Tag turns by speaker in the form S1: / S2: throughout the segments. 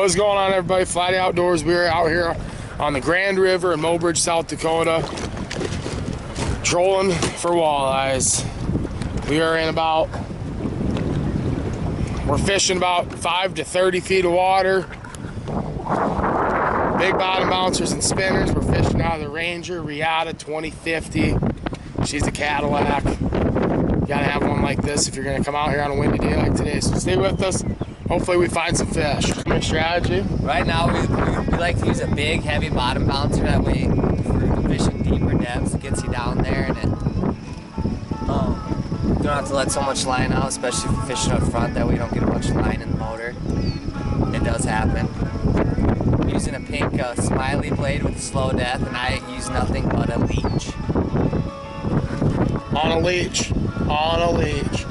S1: What's going on, everybody? Flatty Outdoors. We're out here on the Grand River in Mobridge, South Dakota, trolling for walleyes. We're fishing about 5 to 30 feet of water. Big bottom bouncers and spinners. We're fishing out of the Ranger Riata 2050. She's a Cadillac. You gotta have one like this if you're gonna come out here on a windy day like today. So stay with us. Hopefully we find some fish. Strategy.
S2: Right now we like to use a big heavy bottom bouncer. That way for fishing deeper depths, it gets you down there and you don't have to let so much line out, especially if you're fishing up front. That way you don't get a bunch of line in the motor. It does happen. I'm using a pink smiley blade with a slow death, and I use nothing but a leech.
S1: On a leech. On a leech.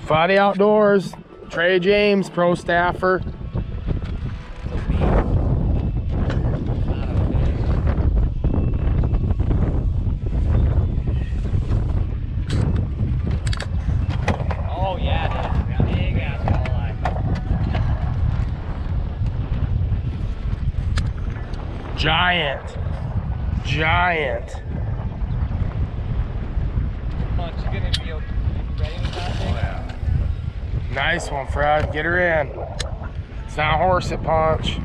S1: Flatty Outdoors, Trey James, pro staffer.
S2: Oh yeah, dude. Big ass walleye.
S1: Giant. Giant.
S2: Punch, you gonna be ready with that thing? Oh yeah.
S1: Nice one, Fred. Get her in. It's not a horse at punch.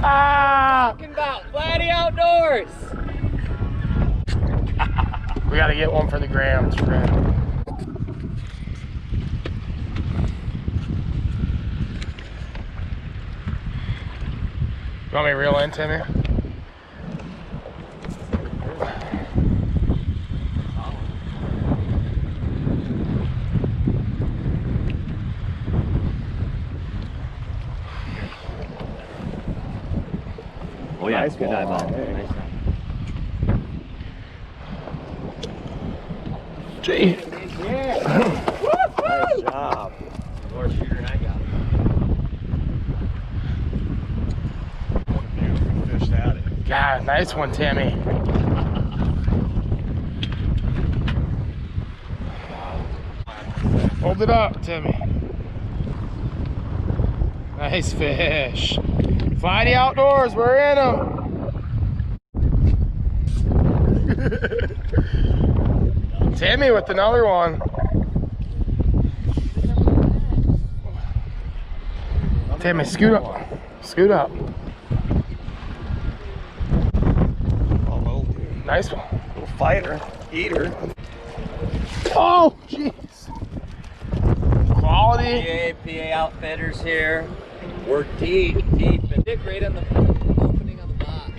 S2: Talking about Flatty Outdoors.
S1: We gotta get one for the grams, Fred. You want me to reel in, Timmy?
S3: Oh yeah, nice good eyeball.
S1: Nice. Gee.
S3: Yeah. Nice job.
S2: More shooter than I got.
S3: Beautiful fish at it.
S1: God, nice one, Timmy. Hold it up, Timmy. Nice fish. Flatty Outdoors, we're in them. Timmy with another one. Timmy, scoot up. Scoot up.
S3: Oh, little dude.
S1: Nice one.
S3: Little fighter, eater.
S1: Oh, jeez. Quality.
S2: PA Outfitters here. We're deep, and dig right on the opening on the box.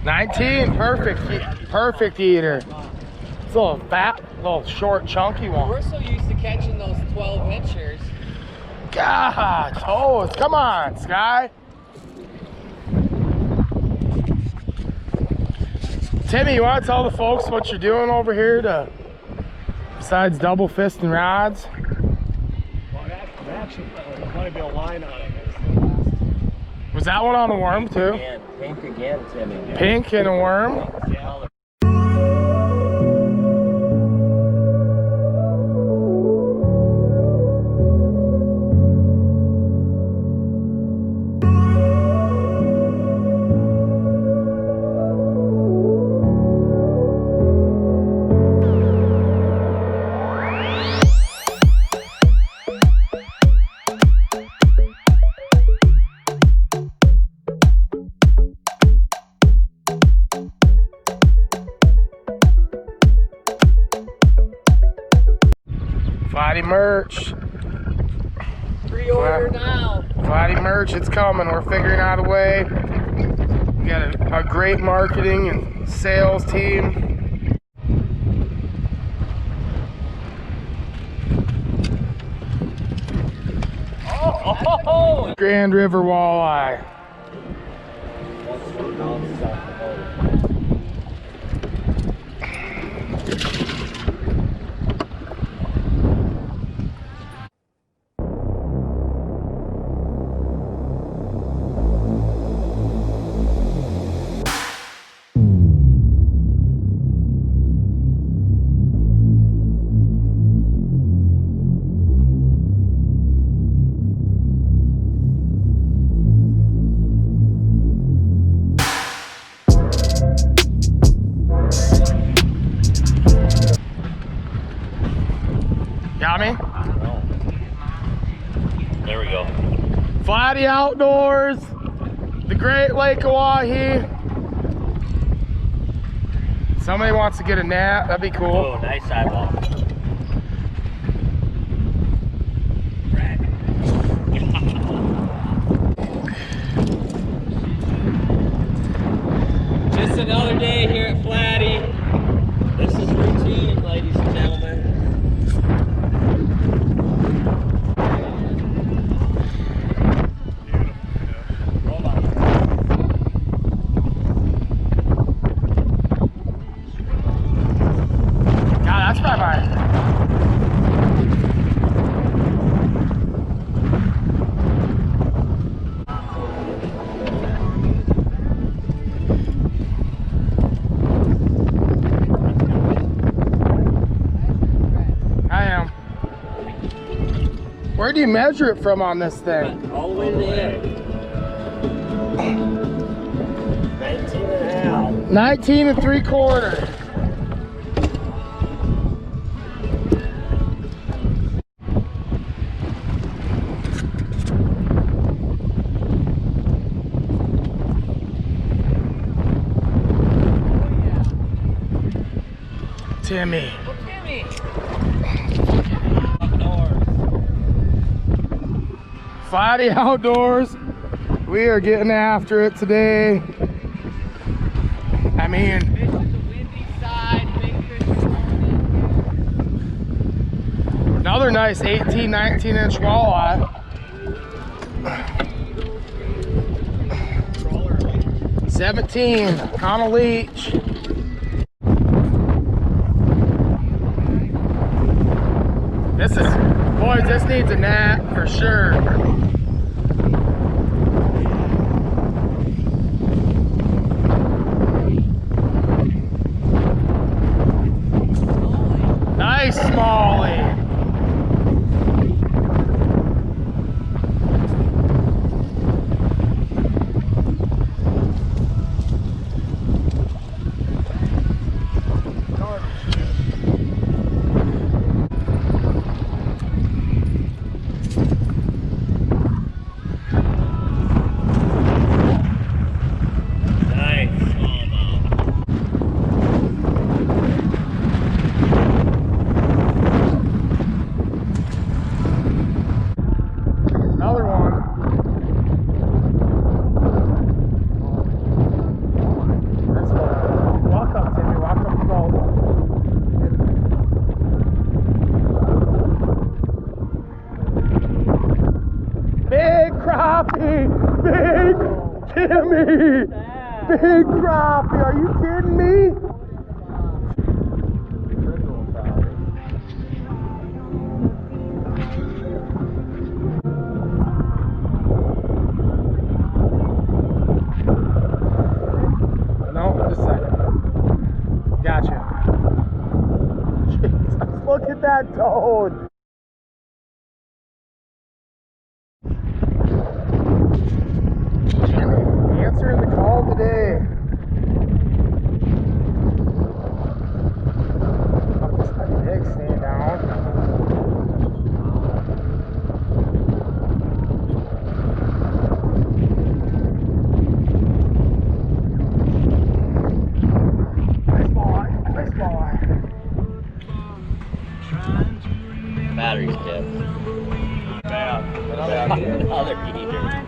S1: $19, perfect eater. It's a little fat, little short, chunky one.
S2: We're so used to catching those 12-inchers.
S1: God, toes, come on, Sky. Timmy, you want to tell the folks what you're doing over here besides double fisting rods?
S3: Well, actually, there's quite a bit of line on it.
S1: Was that one on the worm too?
S2: Again, pink again, Timmy.
S1: Pink and a worm?
S3: Yeah.
S2: Here now.
S1: Flatty merch, it's coming. We're figuring out a way. We got a great marketing and sales team.
S2: Oh.
S1: Grand River Walleye. Got me?
S3: No. There we go.
S1: Flatty Outdoors, the Great Lake of Wahi. Somebody wants to get a nap, that'd be cool.
S3: Oh, nice sidewalk.
S2: Just another day here at Flatty.
S3: This is routine, ladies and gentlemen.
S1: God, that's not mine. I am. Where do you measure it from on this thing?
S3: All the way to the end. 19 and a half.
S1: 19 3/4. Timmy.
S2: Timmy.
S1: Flatty Outdoors. We are getting after it today. I mean,
S2: This is the windy side. Big fish this morning.
S1: another nice 18, 19-inch walleye. 17 on a leech. This is, boys, this needs a nap for sure. Nice smallie. Timmy! Big crappie, are you kidding me? No, just a second. Gotcha. Jesus, look at that toad. Answering the call today.
S2: Other eater.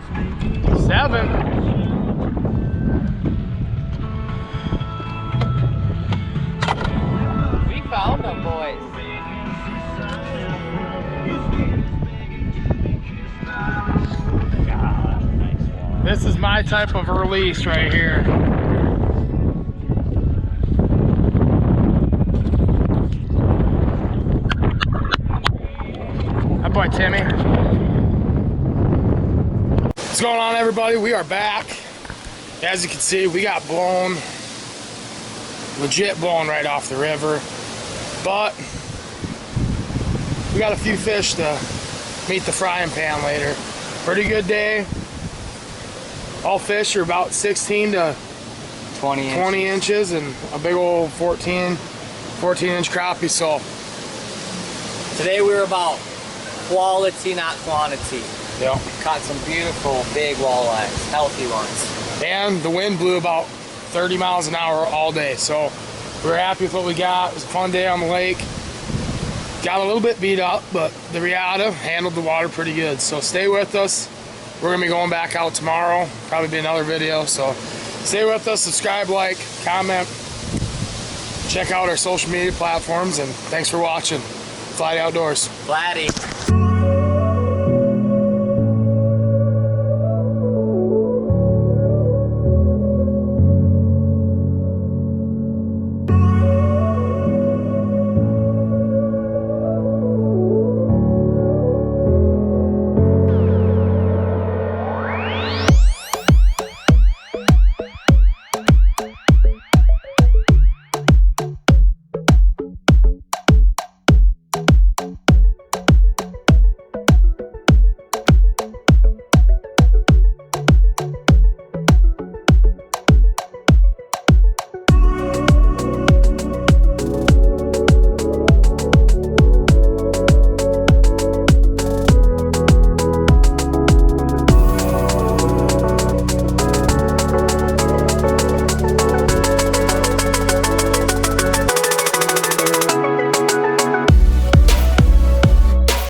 S1: 7.
S2: We found them, boys.
S3: God, nice one.
S1: This is my type of release right here. That boy Timmy. What's going on, everybody? We are back. As you can see, we got blown, legit blown right off the river, but we got a few fish to meet the frying pan later. Pretty good day. All fish are about 16 to 20 inches and a big old 14-inch crappie. So
S2: Today we were about quality, not quantity.
S1: yeah.
S2: Caught some beautiful big walleyes, healthy ones.
S1: And the wind blew about 30 miles an hour all day, so we were happy with what we got. It was a fun day on the lake. Got a little bit beat up, but the Riata handled the water pretty good. So stay with us. We're gonna be going back out tomorrow. Probably be another video, so stay with us, subscribe, like, comment, check out our social media platforms, and thanks for watching Flatty Outdoors.
S2: Flatty.